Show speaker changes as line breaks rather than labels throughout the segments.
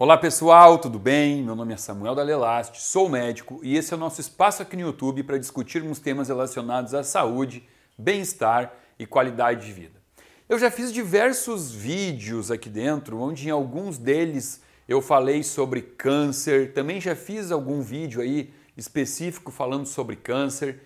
Olá pessoal, tudo bem? Meu nome é Samuel Dalelaste, sou médico e esse é o nosso espaço aqui no YouTube para discutirmos temas relacionados à saúde, bem-estar e qualidade de vida. Eu já fiz diversos vídeos aqui dentro, onde em alguns deles eu falei sobre câncer, também já fiz algum vídeo aí específico falando sobre câncer,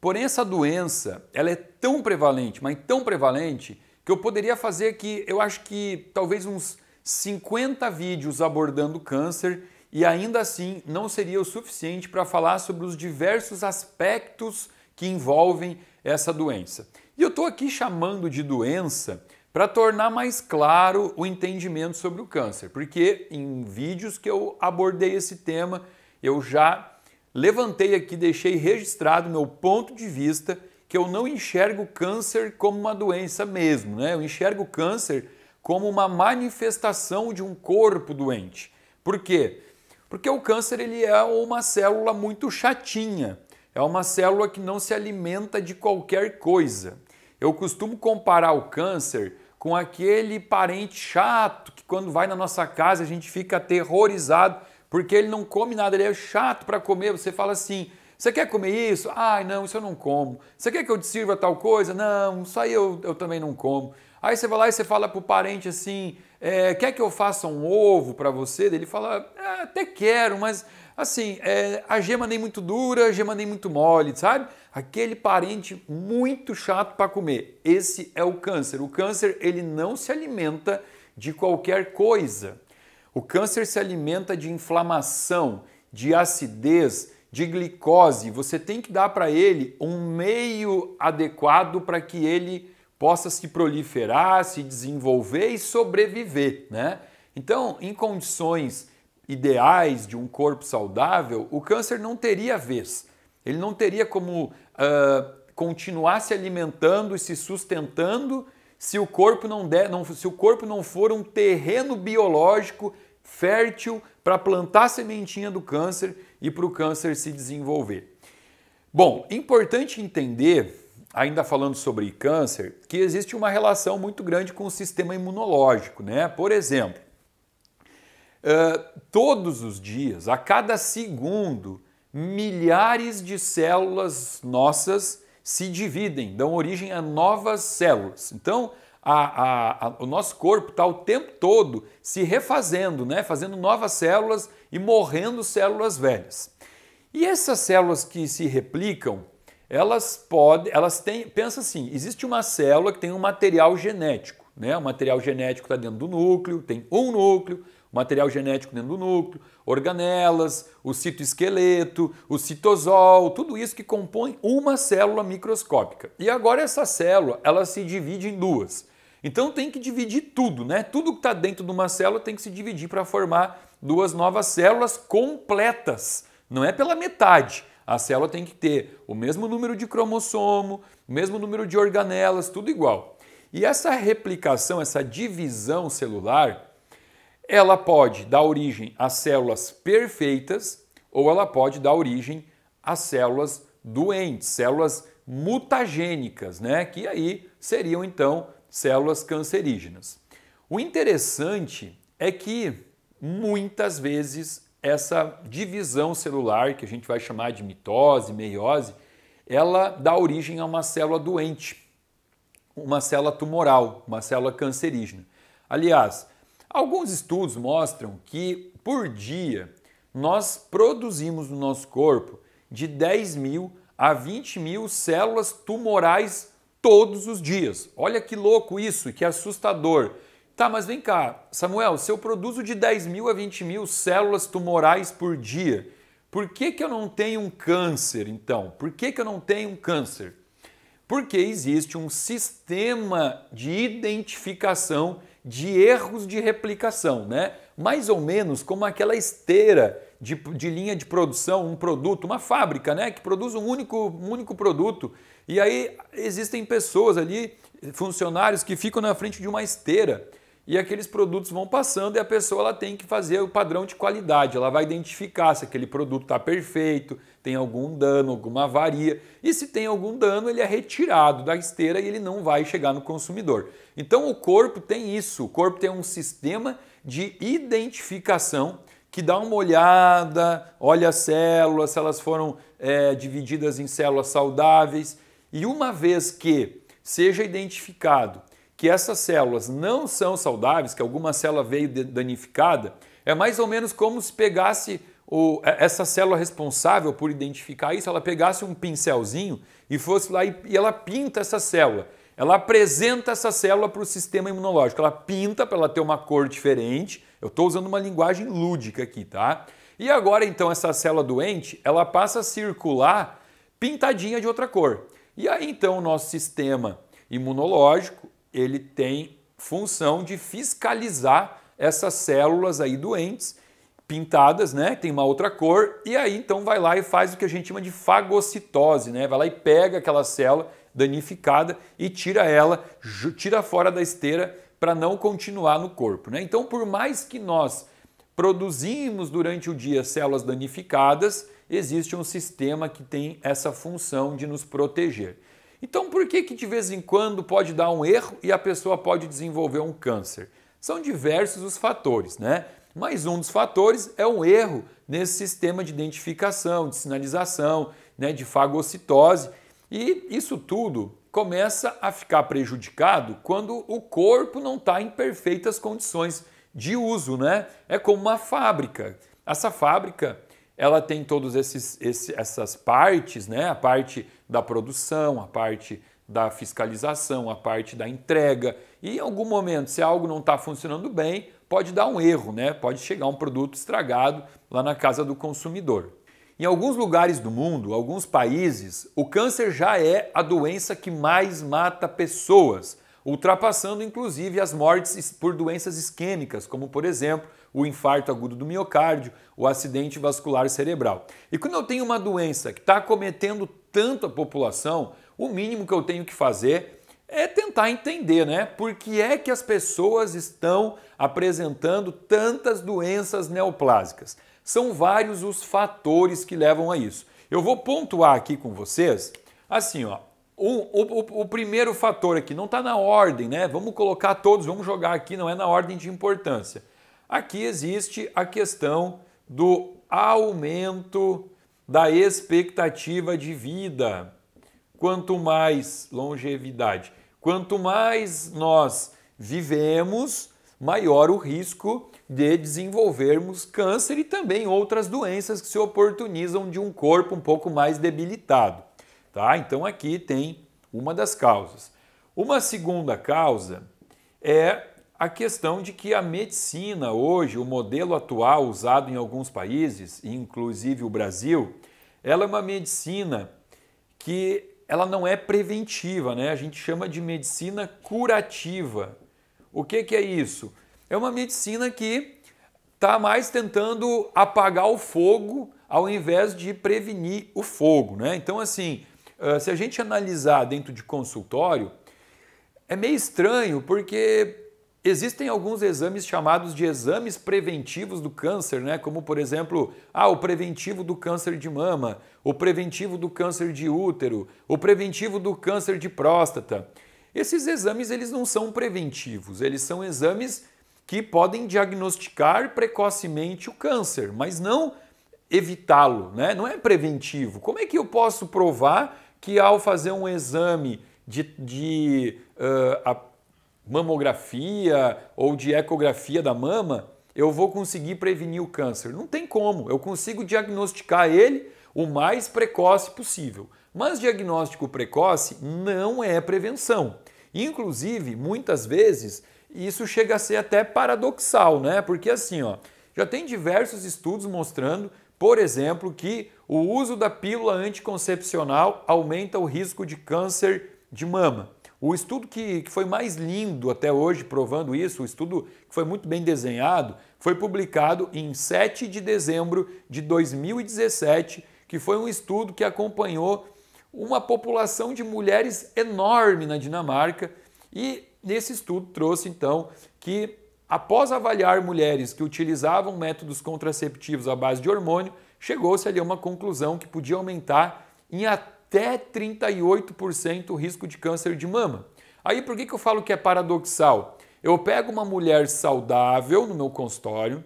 porém essa doença ela é tão prevalente, mas tão prevalente, que eu poderia fazer aqui, eu acho que talvez uns 50 vídeos abordando câncer e ainda assim não seria o suficiente para falar sobre os diversos aspectos que envolvem essa doença. E eu estou aqui chamando de doença para tornar mais claro o entendimento sobre o câncer, porque em vídeos que eu abordei esse tema, eu já levantei aqui, deixei registrado meu ponto de vista que eu não enxergo o câncer como uma doença mesmo, né? Eu enxergo o câncer como uma manifestação de um corpo doente. Por quê? Porque o câncer ele é uma célula muito chatinha, é uma célula que não se alimenta de qualquer coisa. Eu costumo comparar o câncer com aquele parente chato que quando vai na nossa casa a gente fica aterrorizado porque ele não come nada, ele é chato para comer, você fala assim, você quer comer isso? Ai, não, isso eu não como. Você quer que eu te sirva tal coisa? Não, isso aí eu também não como. Aí você vai lá e você fala pro parente assim, quer que eu faça um ovo para você? Ele fala, até quero, mas assim, a gema nem muito dura, a gema nem muito mole, sabe? Aquele parente muito chato para comer. Esse é o câncer. O câncer, ele não se alimenta de qualquer coisa. O câncer se alimenta de inflamação, de acidez, de glicose. Você tem que dar para ele um meio adequado para que ele possa se proliferar, se desenvolver e sobreviver, né? Então, em condições ideais de um corpo saudável, o câncer não teria vez. Ele não teria como continuar se alimentando e se sustentando se o corpo se o corpo não for um terreno biológico fértil para plantar a sementinha do câncer e para o câncer se desenvolver. Bom, importante entender, ainda falando sobre câncer, que existe uma relação muito grande com o sistema imunológico, né? Por exemplo, todos os dias, a cada segundo, milhares de células nossas se dividem, dão origem a novas células. Então, o nosso corpo está o tempo todo se refazendo, né? Fazendo novas células e morrendo células velhas. E essas células que se replicam, pensa assim, existe uma célula que tem um material genético, né? O material genético está dentro do núcleo, tem um núcleo, material genético dentro do núcleo, organelas, o citoesqueleto, o citosol, tudo isso que compõe uma célula microscópica. E agora essa célula, ela se divide em duas. Então tem que dividir tudo, né? Tudo que está dentro de uma célula tem que se dividir para formar duas novas células completas, não é pela metade. A célula tem que ter o mesmo número de cromossomo, o mesmo número de organelas, tudo igual. E essa replicação, essa divisão celular, ela pode dar origem a células perfeitas ou ela pode dar origem a células doentes, células mutagênicas, né? Que aí seriam então células cancerígenas. O interessante é que muitas vezes essa divisão celular, que a gente vai chamar de mitose, meiose, ela dá origem a uma célula doente, uma célula tumoral, uma célula cancerígena. Aliás, alguns estudos mostram que por dia nós produzimos no nosso corpo de 10 mil a 20 mil células tumorais todos os dias. Olha que louco isso, que assustador. Tá, mas vem cá, Samuel, se eu produzo de 10 mil a 20 mil células tumorais por dia, por que eu não tenho um câncer então? Por que eu não tenho um câncer? Porque existe um sistema de identificação de erros de replicação, né? Mais ou menos como aquela esteira de linha de produção, um produto, uma fábrica, né? Que produz um único produto. E aí existem pessoas ali, funcionários que ficam na frente de uma esteira e aqueles produtos vão passando e a pessoa ela tem que fazer o padrão de qualidade, ela vai identificar se aquele produto está perfeito, tem algum dano, alguma avaria, e se tem algum dano ele é retirado da esteira e ele não vai chegar no consumidor. Então o corpo tem isso, o corpo tem um sistema de identificação, que dá uma olhada, olha as células, se elas foram divididas em células saudáveis, e uma vez que seja identificado que essas células não são saudáveis, que alguma célula veio danificada, é mais ou menos como se pegasse essa célula responsável por identificar isso, ela pegasse um pincelzinho e fosse lá e ela pinta essa célula. Ela apresenta essa célula para o sistema imunológico, ela pinta para ela ter uma cor diferente. Eu estou usando uma linguagem lúdica aqui, tá? E agora então essa célula doente, ela passa a circular pintadinha de outra cor. E aí então o nosso sistema imunológico, ele tem função de fiscalizar essas células aí doentes, pintadas, né? Tem uma outra cor, e aí então vai lá e faz o que a gente chama de fagocitose, né? Vai lá e pega aquela célula danificada e tira ela, tira fora da esteira para não continuar no corpo, né? Então, por mais que nós produzimos durante o dia células danificadas, existe um sistema que tem essa função de nos proteger. Então, por que de vez em quando pode dar um erro e a pessoa pode desenvolver um câncer? São diversos os fatores, né? Mas um dos fatores é um erro nesse sistema de identificação, de sinalização, né, de fagocitose. E isso tudo começa a ficar prejudicado quando o corpo não está em perfeitas condições de uso, né? É como uma fábrica. Essa fábrica, ela tem todas essas partes, né? A parte da produção, a parte da fiscalização, a parte da entrega. E em algum momento, se algo não está funcionando bem, pode dar um erro, né? Pode chegar um produto estragado lá na casa do consumidor. Em alguns lugares do mundo, alguns países, o câncer já é a doença que mais mata pessoas, ultrapassando inclusive as mortes por doenças isquêmicas, como por exemplo o infarto agudo do miocárdio, o acidente vascular cerebral. E quando eu tenho uma doença que está acometendo tanto a população, o mínimo que eu tenho que fazer é tentar entender, né? Por que é que as pessoas estão apresentando tantas doenças neoplásicas? São vários os fatores que levam a isso. Eu vou pontuar aqui com vocês, assim, ó, o primeiro fator aqui, não está na ordem, né? Vamos colocar todos, vamos jogar aqui, não é na ordem de importância. Aqui existe a questão do aumento da expectativa de vida. Quanto mais longevidade, quanto mais nós vivemos, maior o risco de desenvolvermos câncer e também outras doenças que se oportunizam de um corpo um pouco mais debilitado. Tá? Então aqui tem uma das causas. Uma segunda causa é a questão de que a medicina hoje, o modelo atual usado em alguns países, inclusive o Brasil, ela é uma medicina que ela não é preventiva, né? A gente chama de medicina curativa. O que é isso? É uma medicina que está mais tentando apagar o fogo ao invés de prevenir o fogo, né? Então, assim, se a gente analisar dentro de consultório, é meio estranho porque existem alguns exames chamados de exames preventivos do câncer, né? Como, por exemplo, o preventivo do câncer de mama, o preventivo do câncer de útero, o preventivo do câncer de próstata. Esses exames eles não são preventivos, eles são exames que podem diagnosticar precocemente o câncer, mas não evitá-lo, né? Não é preventivo. Como é que eu posso provar que ao fazer um exame de mamografia ou de ecografia da mama, eu vou conseguir prevenir o câncer? Não tem como, eu consigo diagnosticar ele o mais precoce possível. Mas diagnóstico precoce não é prevenção. Inclusive, muitas vezes, isso chega a ser até paradoxal, né? Porque assim, ó, já tem diversos estudos mostrando, por exemplo, que o uso da pílula anticoncepcional aumenta o risco de câncer de mama. O estudo que foi mais lindo até hoje provando isso, o estudo que foi muito bem desenhado, foi publicado em 7 de dezembro de 2017, que foi um estudo que acompanhou uma população de mulheres enorme na Dinamarca e nesse estudo trouxe então que após avaliar mulheres que utilizavam métodos contraceptivos à base de hormônio, chegou-se ali a uma conclusão que podia aumentar em até 38% o risco de câncer de mama. Aí por que eu falo que é paradoxal? Eu pego uma mulher saudável no meu consultório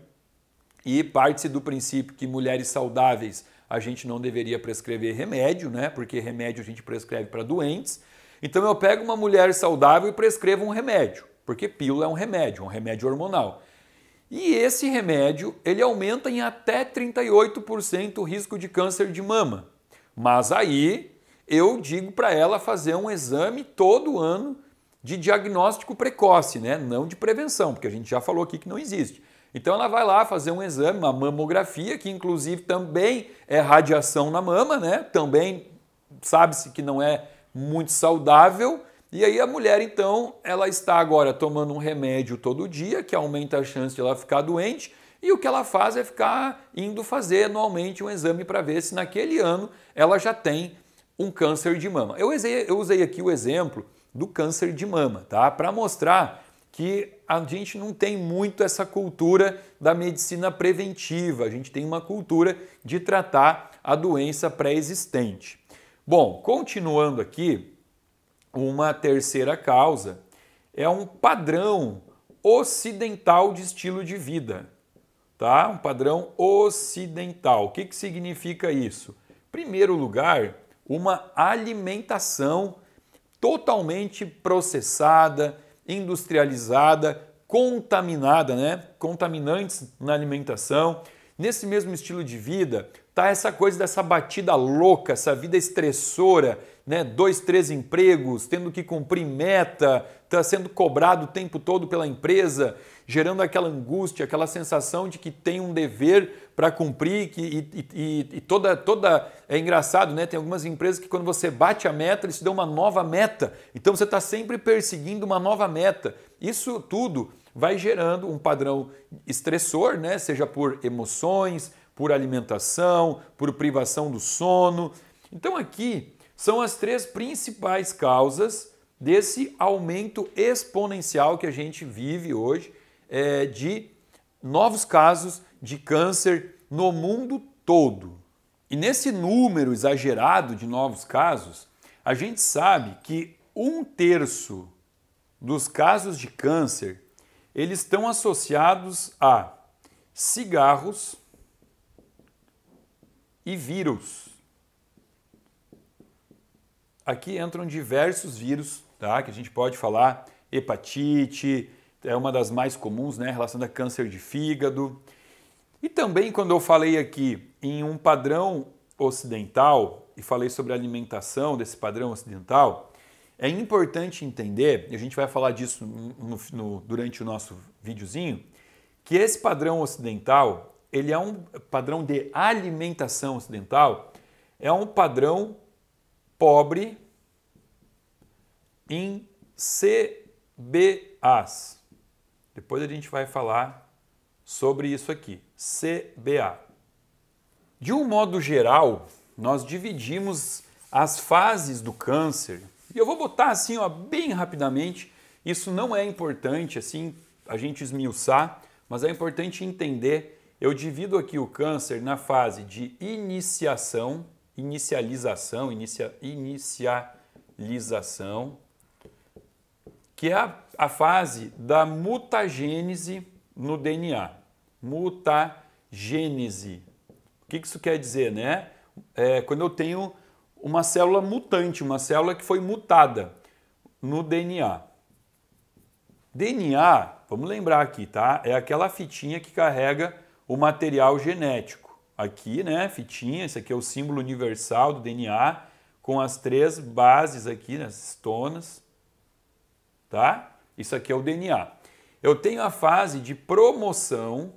e parte-se do princípio que mulheres saudáveis a gente não deveria prescrever remédio, né? Porque remédio a gente prescreve para doentes. Então eu pego uma mulher saudável e prescrevo um remédio, porque pílula é um remédio hormonal. E esse remédio, ele aumenta em até 38% o risco de câncer de mama. Mas aí eu digo para ela fazer um exame todo ano de diagnóstico precoce, né? Não de prevenção, porque a gente já falou aqui que não existe. Então ela vai lá fazer um exame, uma mamografia, que inclusive também é radiação na mama, né? Também sabe-se que não é muito saudável. E aí a mulher, então, ela está agora tomando um remédio todo dia, que aumenta a chance de ela ficar doente, e o que ela faz é ficar indo fazer anualmente um exame para ver se naquele ano ela já tem um câncer de mama. Eu usei aqui o exemplo do câncer de mama, tá? Para mostrar que a gente não tem muito essa cultura da medicina preventiva, a gente tem uma cultura de tratar a doença pré-existente. Bom, continuando aqui, uma terceira causa é um padrão ocidental de estilo de vida, tá? Um padrão ocidental. O que significa isso? Em primeiro lugar, uma alimentação totalmente processada, industrializada, contaminada, né? Contaminantes na alimentação. Nesse mesmo estilo de vida, tá essa coisa dessa batida louca, essa vida estressora, né? 2, 3 empregos, tendo que cumprir meta, tá sendo cobrado o tempo todo pela empresa, gerando aquela angústia, aquela sensação de que tem um dever para cumprir e toda... É engraçado, né? Tem algumas empresas que quando você bate a meta, eles te dão uma nova meta. Então você está sempre perseguindo uma nova meta. Isso tudo vai gerando um padrão estressor, né? Seja por emoções, por alimentação, por privação do sono. Então aqui são as 3 principais causas desse aumento exponencial que a gente vive hoje de novos casos de câncer no mundo todo. E nesse número exagerado de novos casos, a gente sabe que 1/3 dos casos de câncer eles estão associados a cigarros e vírus. Aqui entram diversos vírus, tá? Que a gente pode falar, hepatite, é uma das mais comuns, né? Relacionada a câncer de fígado. E também quando eu falei aqui em um padrão ocidental e falei sobre a alimentação desse padrão ocidental, é importante entender, e a gente vai falar disso durante o nosso videozinho, que esse padrão ocidental, ele é um padrão de alimentação ocidental, é um padrão pobre em CBAs. Depois a gente vai falar sobre isso aqui, CBA. De um modo geral, nós dividimos as fases do câncer, e eu vou botar assim, ó, bem rapidamente, isso não é importante assim a gente esmiuçar, mas é importante entender. Eu divido aqui o câncer na fase de inicialização, que é a fase da mutagênese no DNA. Mutagênese. O que isso quer dizer, né? Quando eu tenho uma célula mutante, uma célula que foi mutada no DNA. DNA, vamos lembrar aqui, tá? É aquela fitinha que carrega o material genético. Aqui, né, fitinha, esse aqui é o símbolo universal do DNA, com as 3 bases aqui, nas estonas, tá? Isso aqui é o DNA. Eu tenho a fase de promoção.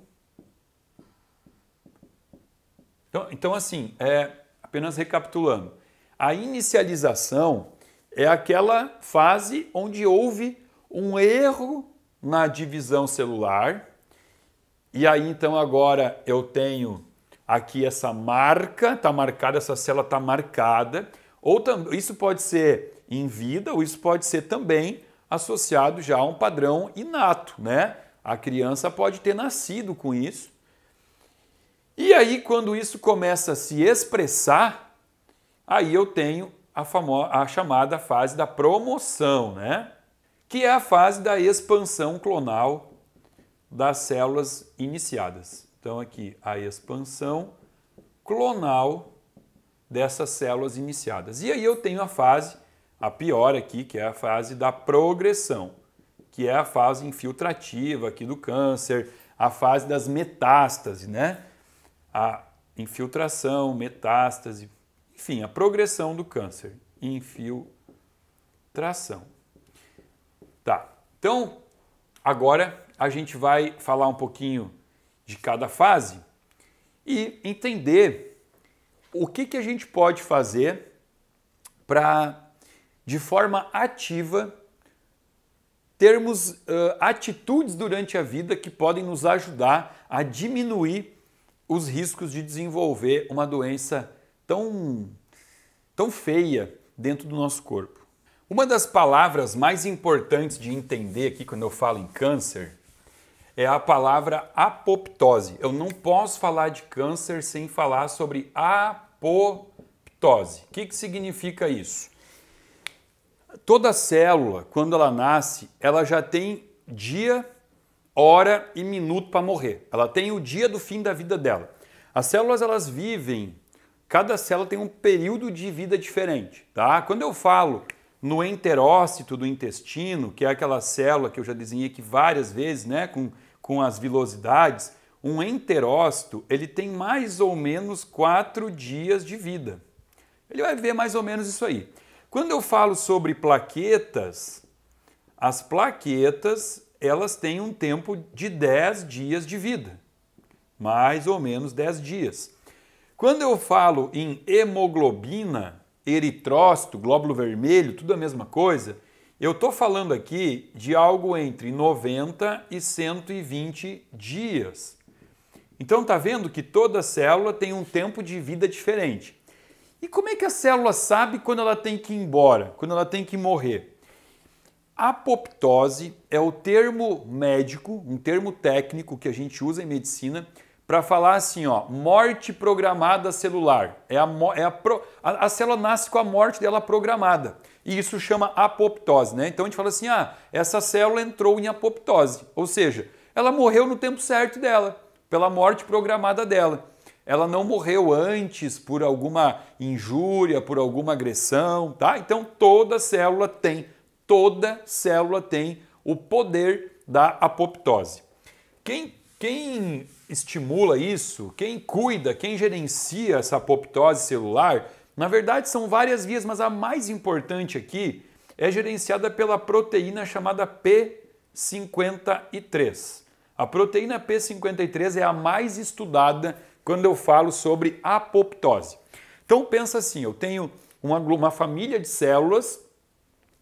Então assim, apenas recapitulando, a inicialização é aquela fase onde houve um erro na divisão celular, e aí então agora eu tenho aqui essa marca, está marcada, essa célula está marcada, ou isso pode ser em vida, ou isso pode ser também associado já a um padrão inato, né? A criança pode ter nascido com isso. E aí quando isso começa a se expressar, aí eu tenho a chamada fase da promoção, né? que é a fase da expansão clonal das células iniciadas. Então aqui a expansão clonal dessas células iniciadas. E aí eu tenho a fase, a pior aqui, que é a fase da progressão, que é a fase infiltrativa aqui do câncer, a fase das metástases, né? A infiltração, metástase, enfim, a progressão do câncer. Infiltração. Tá, então agora a gente vai falar um pouquinho de cada fase e entender o que a gente pode fazer para, de forma ativa, termos atitudes durante a vida que podem nos ajudar a diminuir os riscos de desenvolver uma doença tão feia dentro do nosso corpo. Uma das palavras mais importantes de entender aqui quando eu falo em câncer é a palavra apoptose. Eu não posso falar de câncer sem falar sobre apoptose. O que significa isso? Toda célula, quando ela nasce, ela já tem dia, hora e minuto para morrer. Ela tem o dia do fim da vida dela. As células, elas vivem, cada célula tem um período de vida diferente, tá? Quando eu falo no enterócito do intestino, que é aquela célula que eu já desenhei aqui várias vezes, né, com as vilosidades, um enterócito, ele tem mais ou menos 4 dias de vida. Ele vai ver mais ou menos isso aí. Quando eu falo sobre plaquetas, as plaquetas, elas têm um tempo de 10 dias de vida. Mais ou menos 10 dias. Quando eu falo em hemoglobina, eritrócito, glóbulo vermelho, tudo a mesma coisa, eu estou falando aqui de algo entre 90 e 120 dias. Então tá vendo que toda célula tem um tempo de vida diferente. E como é que a célula sabe quando ela tem que ir embora, quando ela tem que morrer? Apoptose é o termo médico, um termo técnico que a gente usa em medicina para falar assim, ó, morte programada celular. A célula nasce com a morte dela programada. E isso chama apoptose, né? Então a gente fala assim, essa célula entrou em apoptose. Ou seja, ela morreu no tempo certo dela, pela morte programada dela. Ela não morreu antes por alguma injúria, por alguma agressão, tá? Então toda célula tem o poder da apoptose. Quem estimula isso, quem cuida, quem gerencia essa apoptose celular, na verdade são várias vias, mas a mais importante aqui é gerenciada pela proteína chamada P53. A proteína P53 é a mais estudada quando eu falo sobre apoptose. Então pensa assim, eu tenho uma família de células,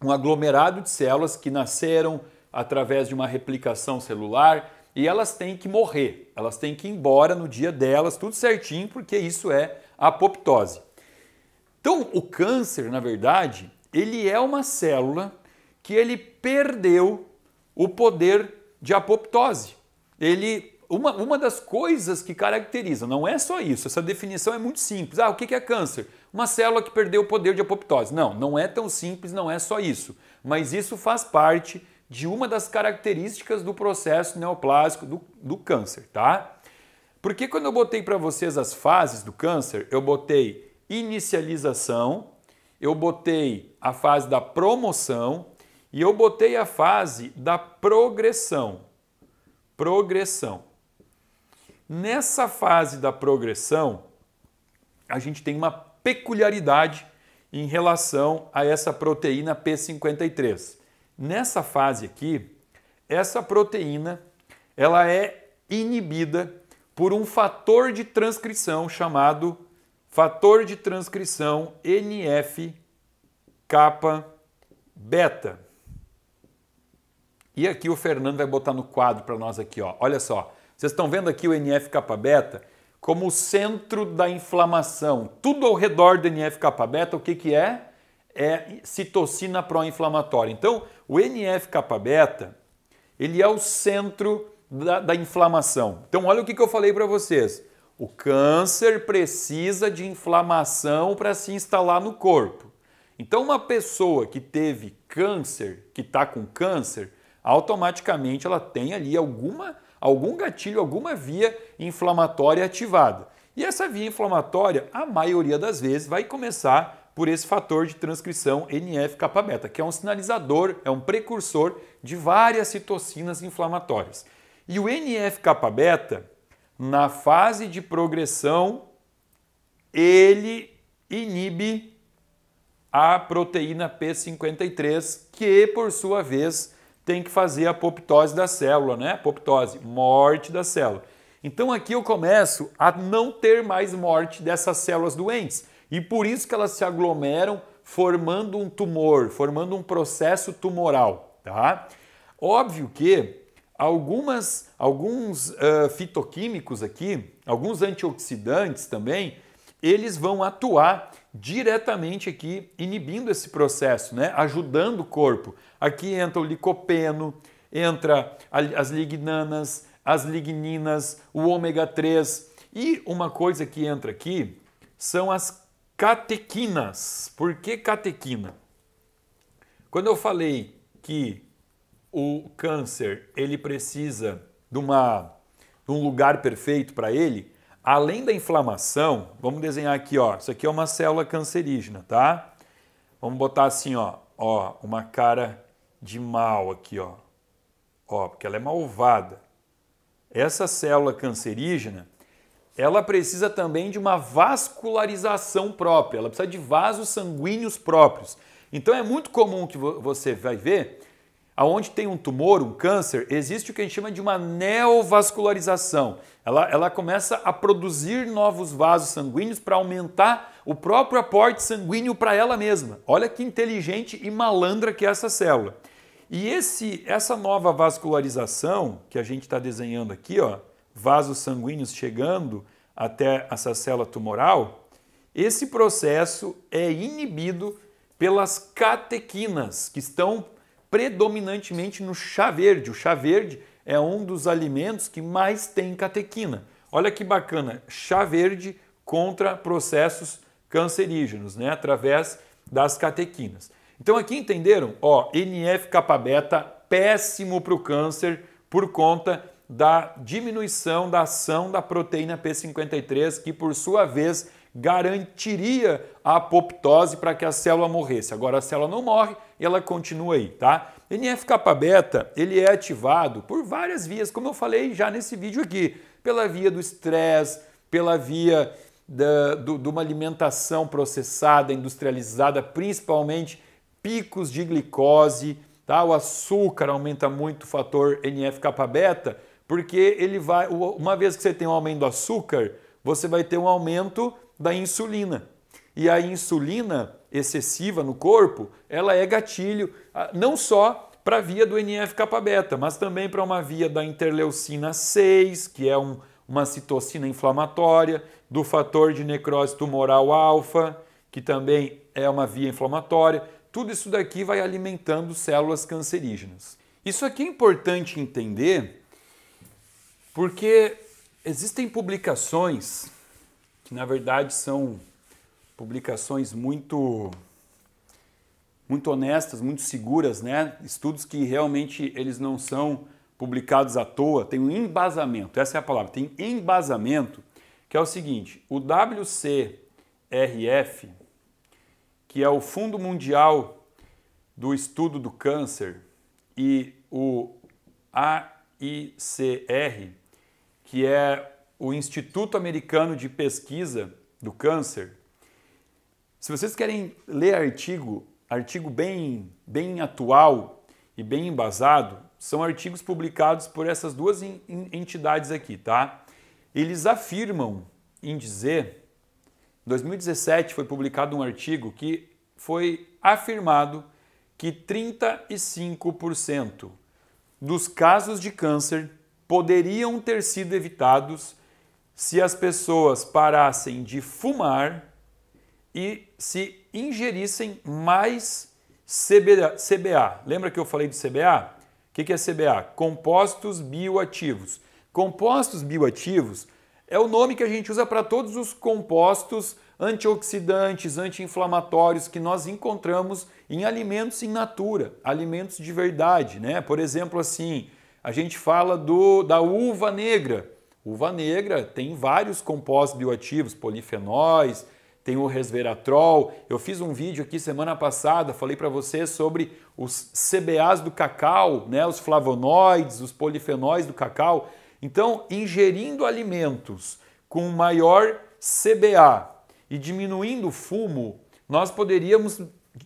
um aglomerado de células que nasceram através de uma replicação celular e elas têm que morrer, elas têm que ir embora no dia delas, tudo certinho, porque isso é apoptose. Então o câncer, na verdade, ele é uma célula que ele perdeu o poder de apoptose. Uma das coisas que caracteriza, não é só isso, essa definição é muito simples. O que é câncer? Uma célula que perdeu o poder de apoptose. Não é tão simples, não é só isso. Mas isso faz parte de uma das características do processo neoplásico do câncer, tá? Porque quando eu botei para vocês as fases do câncer, eu botei inicialização, eu botei a fase da promoção e eu botei a fase da progressão. Nessa fase da progressão, a gente tem uma peculiaridade em relação a essa proteína P53. Nessa fase aqui, essa proteína ela é inibida por um fator de transcrição chamado fator de transcrição NF-kappa-beta. E aqui o Fernando vai botar no quadro para nós aqui, ó. Olha só. Vocês estão vendo aqui o NF-kappa-beta como o centro da inflamação. Tudo ao redor do NF-kappa-beta, o que é? É citocina pró-inflamatória. Então, o NF-kappa-beta, ele é o centro da inflamação. Então, olha o que eu falei para vocês. O câncer precisa de inflamação para se instalar no corpo. Então, uma pessoa que teve câncer, que está com câncer, automaticamente ela tem ali algum gatilho, alguma via inflamatória ativada. E essa via inflamatória, a maioria das vezes, vai começar por esse fator de transcrição NF-κ-beta, que é um sinalizador, é um precursor de várias citocinas inflamatórias. E o NF-κ-beta, na fase de progressão, ele inibe a proteína P53, que, por sua vez, tem que fazer a apoptose da célula, né? Apoptose, morte da célula. Então aqui eu começo a não ter mais morte dessas células doentes. E por isso que elas se aglomeram formando um tumor, formando um processo tumoral, tá? Óbvio que alguns fitoquímicos aqui, alguns antioxidantes também, eles vão atuar diretamente aqui, inibindo esse processo, né? Ajudando o corpo. Aqui entra o licopeno, entra as lignanas, as ligninas, o ômega 3 e uma coisa que entra aqui são as catequinas. Por que catequina? Quando eu falei que o câncer ele precisa de um lugar perfeito para ele, além da inflamação, vamos desenhar aqui, ó, isso aqui é uma célula cancerígena, tá? Vamos botar assim, ó, uma cara de mal aqui, ó, porque ela é malvada. Essa célula cancerígena, ela precisa também de uma vascularização própria, ela precisa de vasos sanguíneos próprios. Então é muito comum que você vai ver, aonde tem um tumor, um câncer, existe o que a gente chama de uma neovascularização. Ela começa a produzir novos vasos sanguíneos para aumentar o próprio aporte sanguíneo para ela mesma. Olha que inteligente e malandra que é essa célula. E essa nova vascularização que a gente está desenhando aqui, ó, vasos sanguíneos chegando até essa célula tumoral, esse processo é inibido pelas catequinas, que estão predominantemente no chá verde. O chá verde é um dos alimentos que mais tem catequina. Olha que bacana, chá verde contra processos cancerígenos, né, através das catequinas. Então aqui entenderam? Ó, NF-κ-beta péssimo para o câncer por conta da diminuição da ação da proteína P53, que por sua vez garantiria a apoptose para que a célula morresse. Agora a célula não morre e ela continua aí, tá? NF-κ-beta, ele é ativado por várias vias, como eu falei já nesse vídeo aqui, pela via do estresse, pela via de uma alimentação processada, industrializada, principalmente picos de glicose, tá? O açúcar aumenta muito o fator NF-κ-beta, porque ele vai, uma vez que você tem um aumento do açúcar, você vai ter um aumento da insulina. E a insulina excessiva no corpo, ela é gatilho não só para a via do NF-κ-beta, mas também para uma via da interleucina 6, que é uma citocina inflamatória, do fator de necrose tumoral alfa, que também é uma via inflamatória. Tudo isso daqui vai alimentando células cancerígenas. Isso aqui é importante entender porque existem publicações que na verdade são publicações muito honestas, muito seguras, né? Estudos que realmente eles não são publicados à toa, tem um embasamento, essa é a palavra, tem embasamento, que é o seguinte, o WCRF, que é o Fundo Mundial do Estudo do Câncer, e o AICR, que é o Instituto Americano de Pesquisa do Câncer. Se vocês querem ler artigo bem atual e bem embasado, são artigos publicados por essas duas entidades aqui, tá? Eles afirmam em dizer, em 2017 foi publicado um artigo que foi afirmado que 35% dos casos de câncer poderiam ter sido evitados se as pessoas parassem de fumar e se ingerissem mais CBA. Lembra que eu falei do CBA? O que é CBA? Compostos bioativos. Compostos bioativos é o nome que a gente usa para todos os compostos antioxidantes, anti-inflamatórios que nós encontramos em alimentos in natura, alimentos de verdade, né? Por exemplo, assim, a gente fala da uva negra. Uva negra tem vários compostos bioativos, polifenóis, tem o resveratrol. Eu fiz um vídeo aqui semana passada, falei para vocês sobre os CBAs do cacau, né? Os flavonoides, os polifenóis do cacau. Então, ingerindo alimentos com maior CBA e diminuindo o fumo, nós poderíamos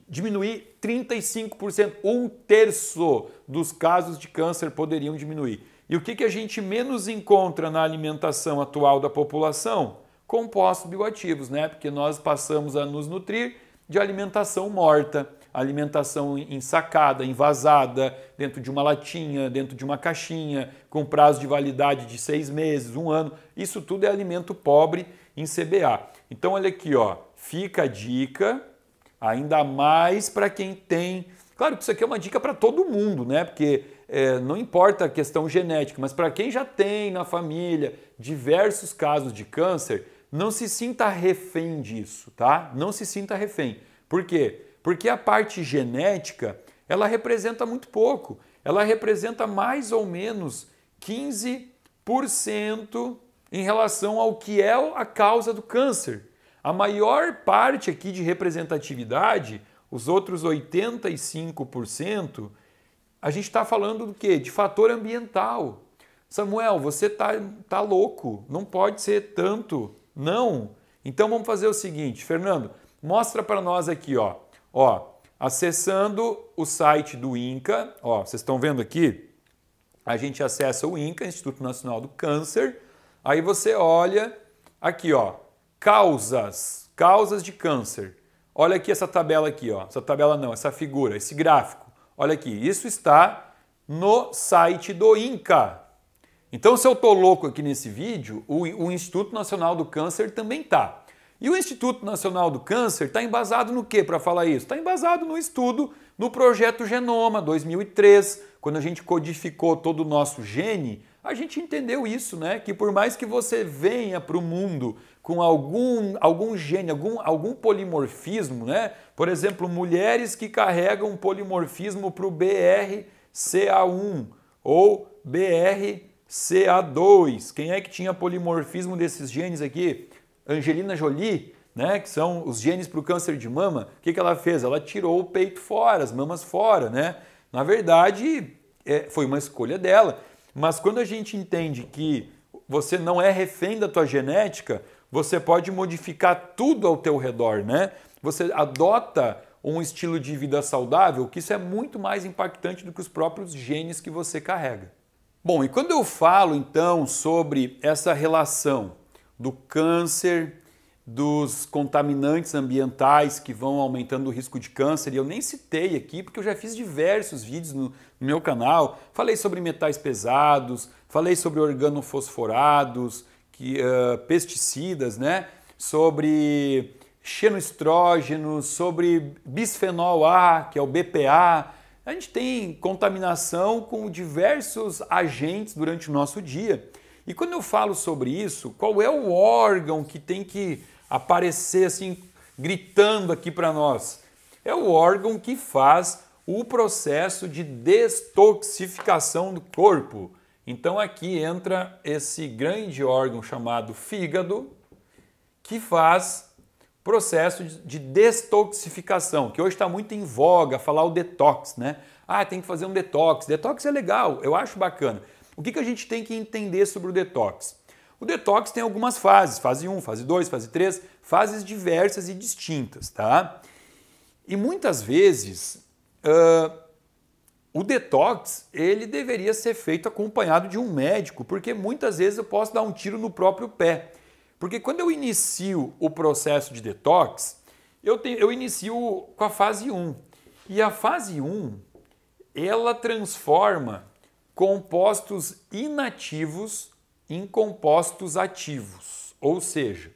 diminuir 35%, 1/3 dos casos de câncer poderiam diminuir. E o que a gente menos encontra na alimentação atual da população? Compostos bioativos, né? Porque nós passamos a nos nutrir de alimentação morta, alimentação ensacada, envasada, dentro de uma latinha, dentro de uma caixinha, com prazo de validade de 6 meses, 1 ano. Isso tudo é alimento pobre em CBA. Então, olha aqui, ó, fica a dica, ainda mais para quem tem... Claro que isso aqui é uma dica para todo mundo, né? Porque não importa a questão genética, mas para quem já tem na família diversos casos de câncer, não se sinta refém disso, tá? Não se sinta refém. Por quê? Porque a parte genética, ela representa muito pouco. Ela representa mais ou menos 15% em relação ao que é a causa do câncer. A maior parte aqui de representatividade, os outros 85%, a gente está falando do quê? De fator ambiental. Samuel, você tá louco, não pode ser tanto. Não. Então vamos fazer o seguinte, Fernando, mostra para nós aqui, ó. Ó, acessando o site do INCA, ó, vocês estão vendo aqui? A gente acessa o INCA, Instituto Nacional do Câncer. Aí você olha aqui, ó, causas de câncer. Olha aqui essa tabela aqui, ó. Essa tabela não, essa figura, esse gráfico. Olha aqui, isso está no site do INCA. Então, se eu tô louco aqui nesse vídeo, o Instituto Nacional do Câncer também tá. E o Instituto Nacional do Câncer está embasado no quê para falar isso? Está embasado no estudo no Projeto Genoma 2003, quando a gente codificou todo o nosso gene, a gente entendeu isso, né? Que por mais que você venha para o mundo com algum gene, algum polimorfismo, né? Por exemplo, mulheres que carregam um polimorfismo para o BRCA1 ou BRCA2. Quem é que tinha polimorfismo desses genes aqui? Angelina Jolie, né? Que são os genes para o câncer de mama. O que ela fez? Ela tirou o peito fora, as mamas fora, né? Na verdade, foi uma escolha dela. Mas quando a gente entende que você não é refém da tua genética, você pode modificar tudo ao teu redor, né? Você adota um estilo de vida saudável, que isso é muito mais impactante do que os próprios genes que você carrega. Bom, e quando eu falo então sobre essa relação do câncer, dos contaminantes ambientais que vão aumentando o risco de câncer, e eu nem citei aqui porque eu já fiz diversos vídeos no meu canal, falei sobre metais pesados, falei sobre organofosforados, pesticidas, né? Sobre xenoestrógenos, sobre bisfenol A, que é o BPA. A gente tem contaminação com diversos agentes durante o nosso dia. E quando eu falo sobre isso, qual é o órgão que tem que aparecer assim, gritando aqui para nós? É o órgão que faz o processo de detoxificação do corpo. Então aqui entra esse grande órgão chamado fígado, que faz processo de detoxificação, que hoje está muito em voga falar o detox, né? Ah, tem que fazer um detox. Detox é legal, eu acho bacana. O que a gente tem que entender sobre o detox? O detox tem algumas fases, fase 1, fase 2, fase 3, fases diversas e distintas, tá? E muitas vezes o detox ele deveria ser feito acompanhado de um médico, porque muitas vezes eu posso dar um tiro no próprio pé. Porque quando eu inicio o processo de detox, eu inicio com a fase 1. E a fase 1, ela transforma compostos inativos em compostos ativos. Ou seja,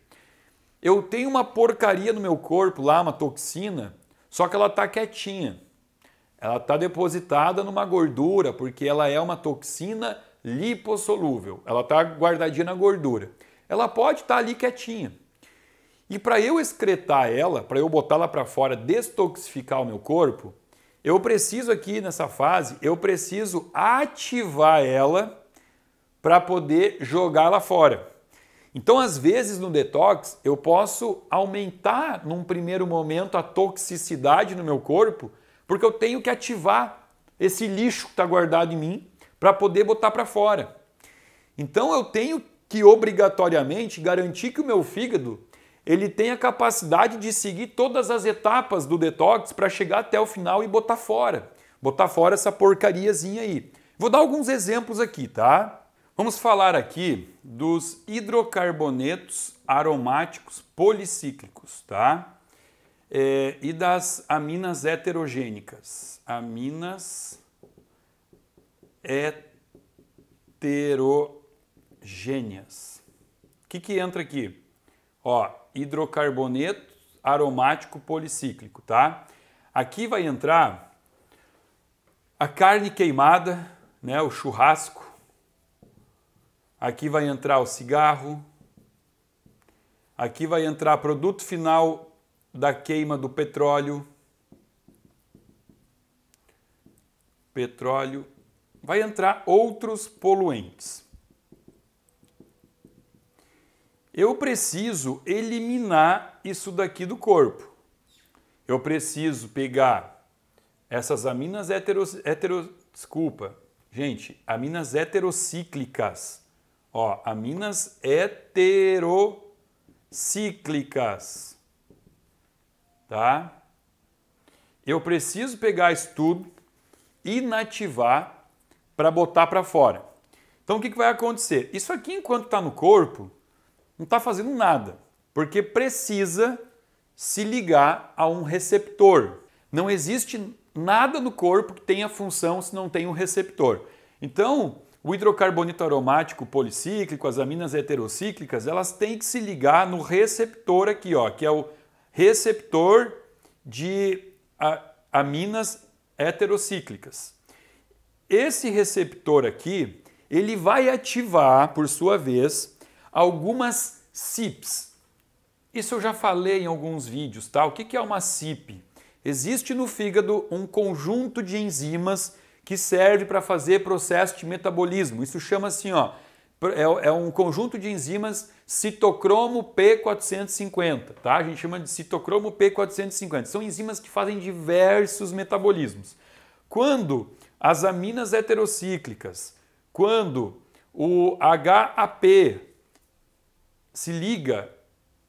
eu tenho uma porcaria no meu corpo lá, uma toxina, só que ela está quietinha. Ela está depositada numa gordura, porque ela é uma toxina lipossolúvel. Ela está guardadinha na gordura. Ela pode estar ali quietinha. E para eu excretar ela, para eu botá-la para fora, destoxificar o meu corpo, eu preciso aqui nessa fase, eu preciso ativar ela para poder jogá-la fora. Então, às vezes no detox, eu posso aumentar num primeiro momento a toxicidade no meu corpo, porque eu tenho que ativar esse lixo que está guardado em mim para poder botar para fora. Então, eu tenho que obrigatoriamente garantir que o meu fígado ele tem a capacidade de seguir todas as etapas do detox para chegar até o final e botar fora essa porcariazinha aí. Vou dar alguns exemplos aqui, tá? Vamos falar aqui dos hidrocarbonetos aromáticos policíclicos, tá? E das aminas heterogênicas. Aminas heterogêneas. O que entra aqui? Ó, hidrocarboneto aromático policíclico, tá? Aqui vai entrar a carne queimada, né, o churrasco. Aqui vai entrar o cigarro. Aqui vai entrar produto final da queima do petróleo. Vai entrar outros poluentes. Eu preciso eliminar isso daqui do corpo. Eu preciso pegar essas aminas aminas heterocíclicas. Ó, aminas heterocíclicas. Tá? Eu preciso pegar isso tudo, inativar para botar para fora. Então o que vai acontecer? Isso aqui, enquanto está no corpo, não está fazendo nada, porque precisa se ligar a um receptor. Não existe nada no corpo que tenha função se não tem um receptor. Então, o hidrocarboneto aromático policíclico, as aminas heterocíclicas, elas têm que se ligar no receptor aqui, ó, que é o receptor de aminas heterocíclicas. Esse receptor aqui, ele vai ativar, por sua vez, algumas CYPs. Isso eu já falei em alguns vídeos, tá? O que é uma CYP? Existe no fígado um conjunto de enzimas que serve para fazer processo de metabolismo. Isso chama assim, ó, é um conjunto de enzimas citocromo P450, tá? A gente chama de citocromo P450. São enzimas que fazem diversos metabolismos. Quando as aminas heterocíclicas, quando o HAP se liga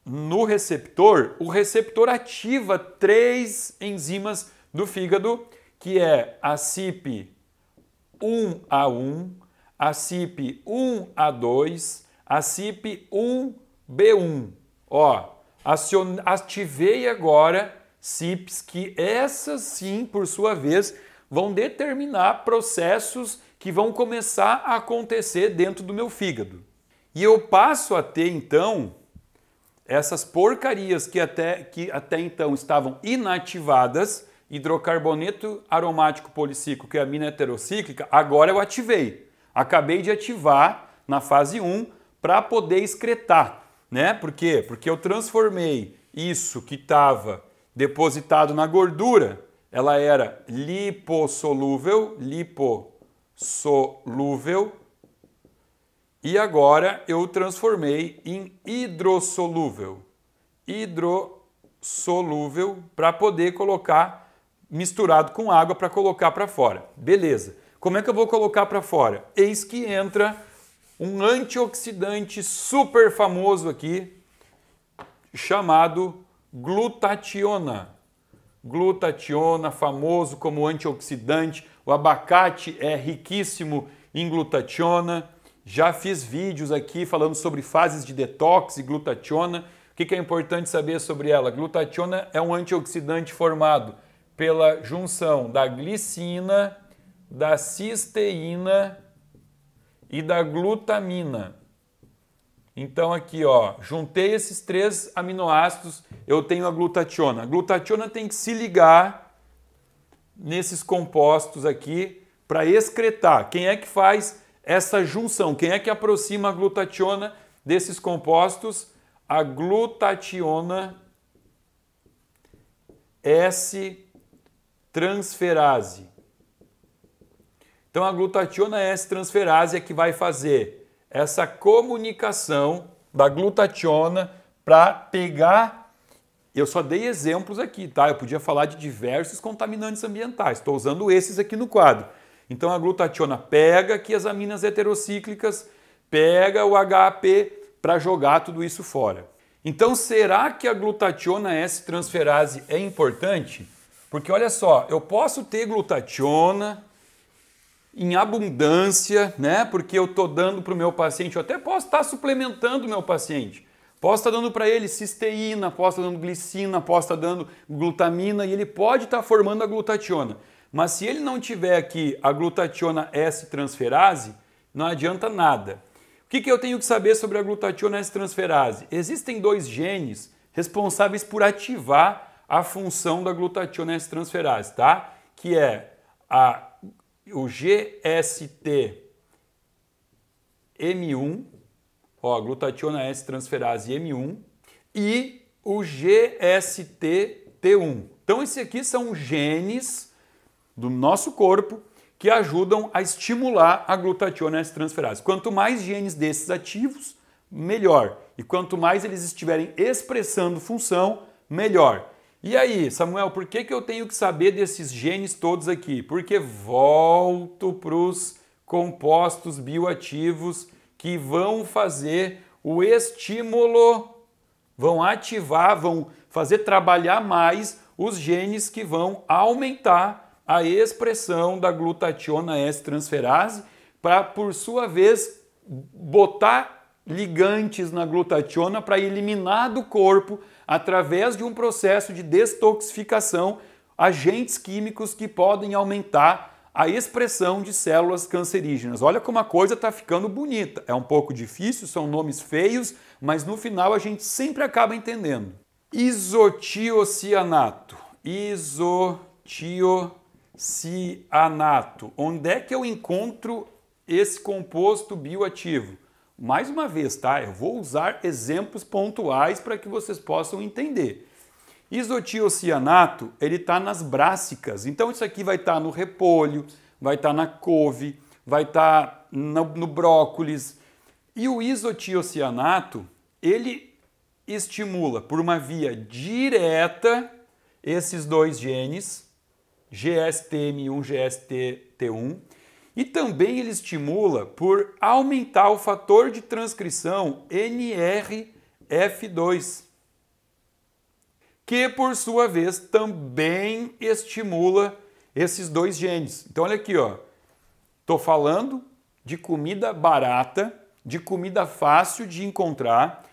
no receptor, o receptor ativa 3 enzimas do fígado, que é a CYP1A1, a CYP1A2, a CYP1B1. Ó, ativei agora CYPs que essas sim, por sua vez, vão determinar processos que vão começar a acontecer dentro do meu fígado. E eu passo a ter, então, essas porcarias que até então estavam inativadas, hidrocarboneto aromático policíclico e amina heterocíclica, agora eu ativei. Acabei de ativar na fase 1 para poder excretar, né? Por quê? Porque eu transformei isso que estava depositado na gordura, ela era lipossolúvel, e agora eu transformei em hidrossolúvel para poder colocar misturado com água para colocar para fora. Beleza. Como é que eu vou colocar para fora? Eis que entra um antioxidante super famoso aqui, chamado glutationa. Glutationa, famoso como antioxidante. O abacate é riquíssimo em glutationa. Já fiz vídeos aqui falando sobre fases de detox e glutationa. O que é importante saber sobre ela? Glutationa é um antioxidante formado pela junção da glicina, da cisteína e da glutamina. Então aqui, ó, juntei esses 3 aminoácidos, eu tenho a glutationa. A glutationa tem que se ligar nesses compostos aqui para excretar. Quem é que faz essa junção? Quem é que aproxima a glutationa desses compostos? a glutationa S-transferase. Então a glutationa S-transferase é que vai fazer essa comunicação da glutationa para pegar. Eu só dei exemplos aqui, tá? Eu podia falar de diversos contaminantes ambientais. Estou usando esses aqui no quadro. Então a glutationa pega aqui as aminas heterocíclicas, pega o HAP para jogar tudo isso fora. Então será que a glutationa S-transferase é importante? Porque olha só, eu posso ter glutationa em abundância, né? Porque eu estou dando para o meu paciente, eu até posso estar suplementando o meu paciente. Posso estar dando para ele cisteína, posso estar dando glicina, posso estar dando glutamina e ele pode estar formando a glutationa. Mas se ele não tiver aqui a glutationa S-transferase, não adianta nada. O que eu tenho que saber sobre a glutationa S-transferase? Existem 2 genes responsáveis por ativar a função da glutationa S-transferase, tá? Que é o GST-M1, ó, glutationa S-transferase M1, e o GST-T1. Então, esses aqui são genes do nosso corpo que ajudam a estimular a glutationa S-transferase. Quanto mais genes desses ativos, melhor. E quanto mais eles estiverem expressando função, melhor. E aí, Samuel, por que eu tenho que saber desses genes todos aqui? Porque volto para os compostos bioativos que vão fazer o estímulo, vão ativar, vão fazer trabalhar mais os genes que vão aumentar a expressão da glutationa S-transferase para, por sua vez, botar ligantes na glutationa para eliminar do corpo, através de um processo de detoxificação, agentes químicos que podem aumentar a expressão de células cancerígenas. Olha como a coisa está ficando bonita. É um pouco difícil, são nomes feios, mas no final a gente sempre acaba entendendo. Isotiocianato. Cianato. Onde é que eu encontro esse composto bioativo? Mais uma vez, tá? Eu vou usar exemplos pontuais para que vocês possam entender. Isotiocianato, ele está nas brássicas. Então isso aqui vai estar no repolho, vai estar na couve, vai estar no brócolis. E o isotiocianato, ele estimula por uma via direta esses 2 genes, GST-M1, GST-T1, e também ele estimula por aumentar o fator de transcrição NRF2, que por sua vez também estimula esses 2 genes. Então olha aqui, ó. Tô falando de comida barata, de comida fácil de encontrar,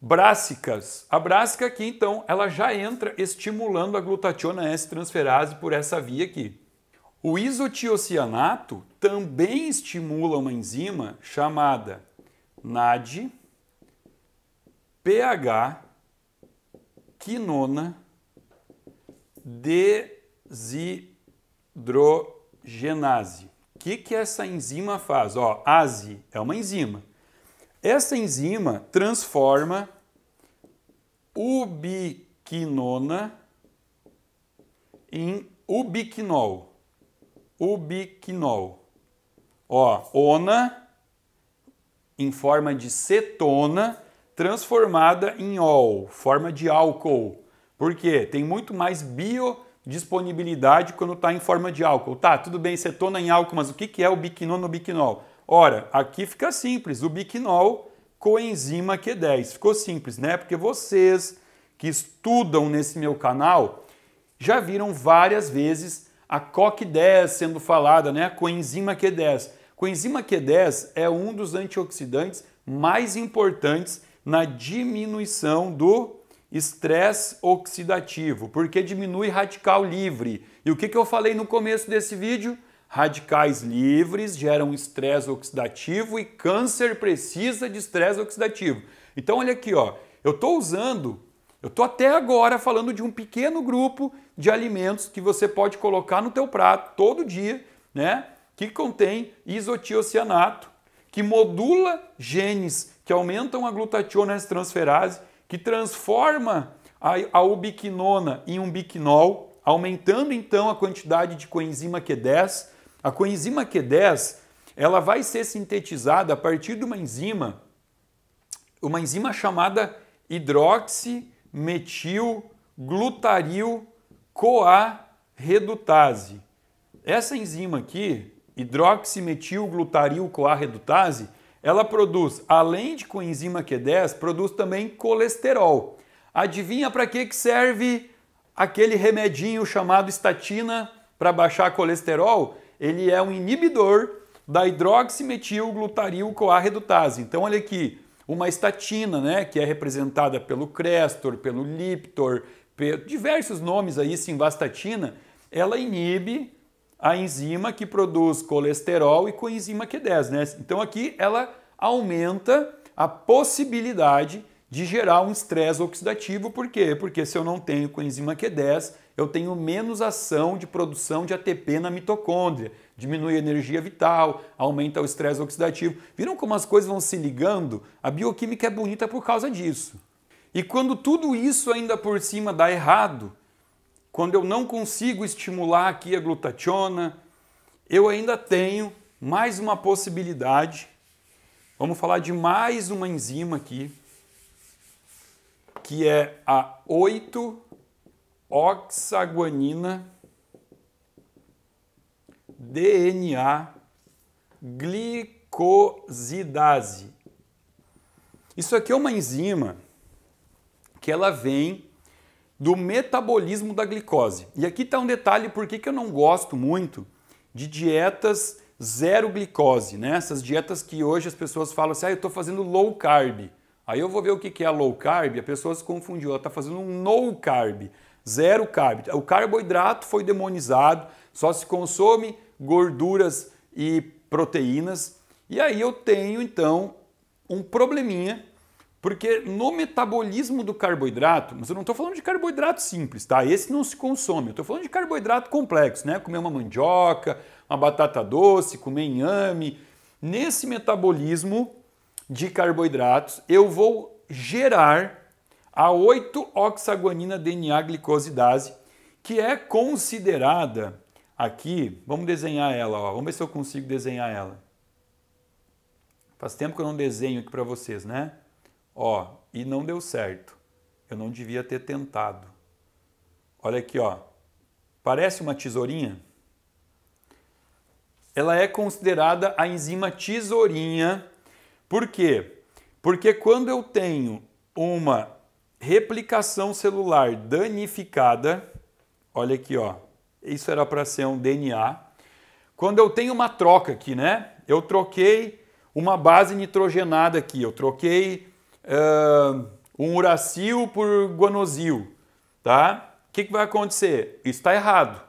brássicas. A brássica aqui, então, ela já entra estimulando a glutationa S-transferase por essa via aqui. O isotiocianato também estimula uma enzima chamada NAD-PH quinona desidrogenase. O que essa enzima faz? Ó, ASE é uma enzima. Essa enzima transforma ubiquinona em ubiquinol. Ubiquinol. Ó, ona em forma de cetona transformada em ol, forma de álcool. Por quê? Tem muito mais biodisponibilidade quando está em forma de álcool. Tá, tudo bem, cetona em álcool, mas o que é ubiquinona ubiquinol? Ora, aqui fica simples, ubiquinol coenzima Q10. Ficou simples, né? Porque vocês que estudam nesse meu canal já viram várias vezes a CoQ10 sendo falada, né? A coenzima Q10. Coenzima Q10 é um dos antioxidantes mais importantes na diminuição do estresse oxidativo, porque diminui radical livre. E o que eu falei no começo desse vídeo? Radicais livres geram estresse oxidativo e câncer precisa de estresse oxidativo. Então olha aqui, ó, eu estou até agora falando de um pequeno grupo de alimentos que você pode colocar no teu prato todo dia, né? Que contém isotiocianato, que modula genes que aumentam a glutationestransferase, que transforma a ubiquinona em um biquinol, aumentando então a quantidade de coenzima Q10. A coenzima Q10 ela vai ser sintetizada a partir de uma enzima chamada hidroximetilglutaril-CoA redutase. Essa enzima aqui, hidroximetilglutaril-CoA redutase, ela produz, além de coenzima Q10, produz também colesterol. Adivinha para que serve aquele remedinho chamado estatina para baixar colesterol? Ele é um inibidor da hidroximetilglutaril-CoA redutase. Então olha aqui, uma estatina, né, que é representada pelo Crestor, pelo Liptor, diversos nomes aí, simvastatina, ela inibe a enzima que produz colesterol e coenzima Q10, né? Então aqui ela aumenta a possibilidade de gerar um estresse oxidativo. Por quê? Porque se eu não tenho coenzima Q10, eu tenho menos ação de produção de ATP na mitocôndria, diminui a energia vital, aumenta o estresse oxidativo. Viram como as coisas vão se ligando? A bioquímica é bonita por causa disso. E quando tudo isso ainda por cima dá errado, quando eu não consigo estimular aqui a glutationa, eu ainda tenho mais uma possibilidade. Vamos falar de mais uma enzima aqui, que é a 8-oxaguanina DNA glicosidase. Isso aqui é uma enzima que ela vem do metabolismo da glicose. E aqui está um detalhe por que eu não gosto muito de dietas zero glicose, né? Essas dietas que hoje as pessoas falam assim, eu estou fazendo low carb. Aí eu vou ver o que é low carb, a pessoa se confundiu, ela está fazendo um no carb, zero carb. O carboidrato foi demonizado, só se consome gorduras e proteínas. E aí eu tenho então um probleminha, porque no metabolismo do carboidrato, mas eu não estou falando de carboidrato simples, tá? Esse não se consome, eu estou falando de carboidrato complexo, né? Comer uma mandioca, uma batata doce, comer inhame. Nesse metabolismo de carboidratos, eu vou gerar a 8-oxaguanina DNA glicosidase, que é considerada aqui, vamos desenhar ela, ó, vamos ver se eu consigo desenhar ela. Faz tempo que eu não desenho aqui para vocês, né? Ó, e não deu certo. Eu não devia ter tentado. Olha aqui, ó. Parece uma tesourinha? Ela é considerada a enzima tesourinha. Por quê? Porque quando eu tenho uma replicação celular danificada, olha aqui, ó. Isso era para ser um DNA. Quando eu tenho uma troca aqui, né? Eu troquei uma base nitrogenada aqui. Eu troquei um uracil por guanosil, tá? O que vai acontecer? Isso está errado.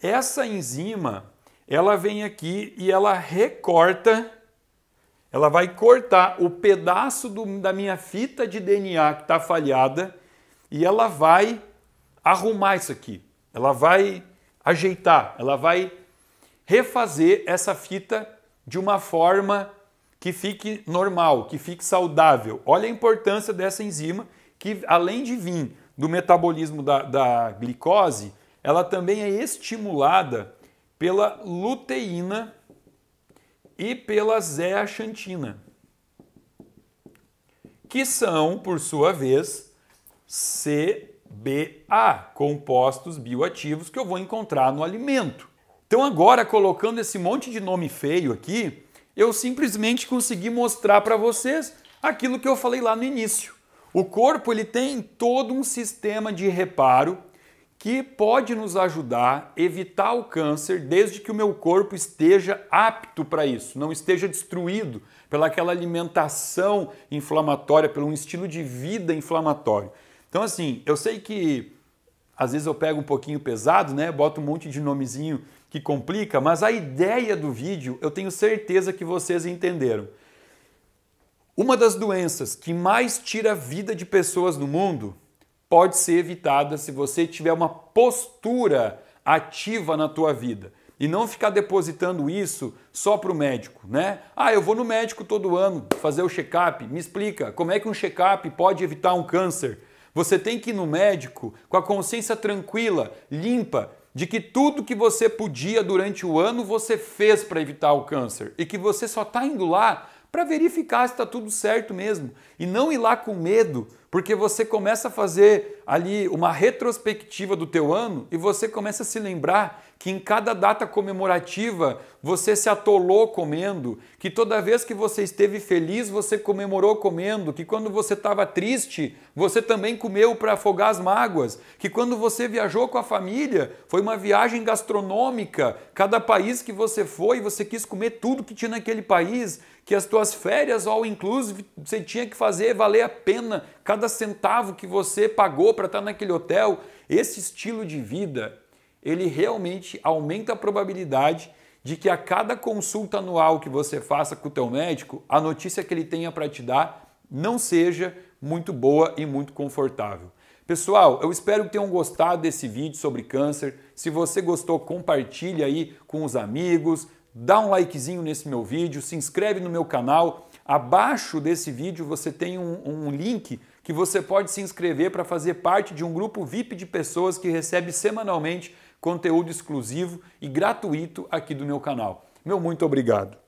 Essa enzima, ela vem aqui e ela recorta, ela vai cortar o pedaço da minha fita de DNA que está falhada e ela vai arrumar isso aqui. Ela vai ajeitar, ela vai refazer essa fita de uma forma que fique normal, que fique saudável. Olha a importância dessa enzima, que além de vir do metabolismo da glicose, ela também é estimulada pela luteína e pela zeaxantina, que são, por sua vez, CBA, compostos bioativos que eu vou encontrar no alimento. Então agora, colocando esse monte de nome feio aqui, eu simplesmente consegui mostrar para vocês aquilo que eu falei lá no início. O corpo ele tem todo um sistema de reparo que pode nos ajudar a evitar o câncer desde que o meu corpo esteja apto para isso, não esteja destruído pelaquela alimentação inflamatória, pelo um estilo de vida inflamatório. Então assim, eu sei que às vezes eu pego um pouquinho pesado, né? Boto um monte de nomezinho que complica, mas a ideia do vídeo eu tenho certeza que vocês entenderam. Uma das doenças que mais tira a vida de pessoas no mundo pode ser evitada se você tiver uma postura ativa na tua vida. e não ficar depositando isso só para o médico, né? Ah, eu vou no médico todo ano fazer o check-up. Me explica, como é que um check-up pode evitar um câncer? Você tem que ir no médico com a consciência tranquila, limpa, de que tudo que você podia durante o ano você fez para evitar o câncer e que você só está indo lá para verificar se está tudo certo mesmo e não ir lá com medo, porque você começa a fazer ali uma retrospectiva do teu ano e você começa a se lembrar que em cada data comemorativa você se atolou comendo, que toda vez que você esteve feliz você comemorou comendo, que quando você estava triste você também comeu para afogar as mágoas, que quando você viajou com a família foi uma viagem gastronômica, cada país que você foi você quis comer tudo que tinha naquele país, que as tuas férias all inclusive você tinha que fazer valer a pena cada centavo que você pagou para estar naquele hotel. Esse estilo de vida, ele realmente aumenta a probabilidade de que a cada consulta anual que você faça com o teu médico, a notícia que ele tenha para te dar não seja muito boa e muito confortável. Pessoal, eu espero que tenham gostado desse vídeo sobre câncer. Se você gostou, compartilhe aí com os amigos, dá um likezinho nesse meu vídeo, se inscreve no meu canal. Abaixo desse vídeo você tem um link que você pode se inscrever para fazer parte de um grupo VIP de pessoas que recebe semanalmente conteúdo exclusivo e gratuito aqui do meu canal. Meu muito obrigado.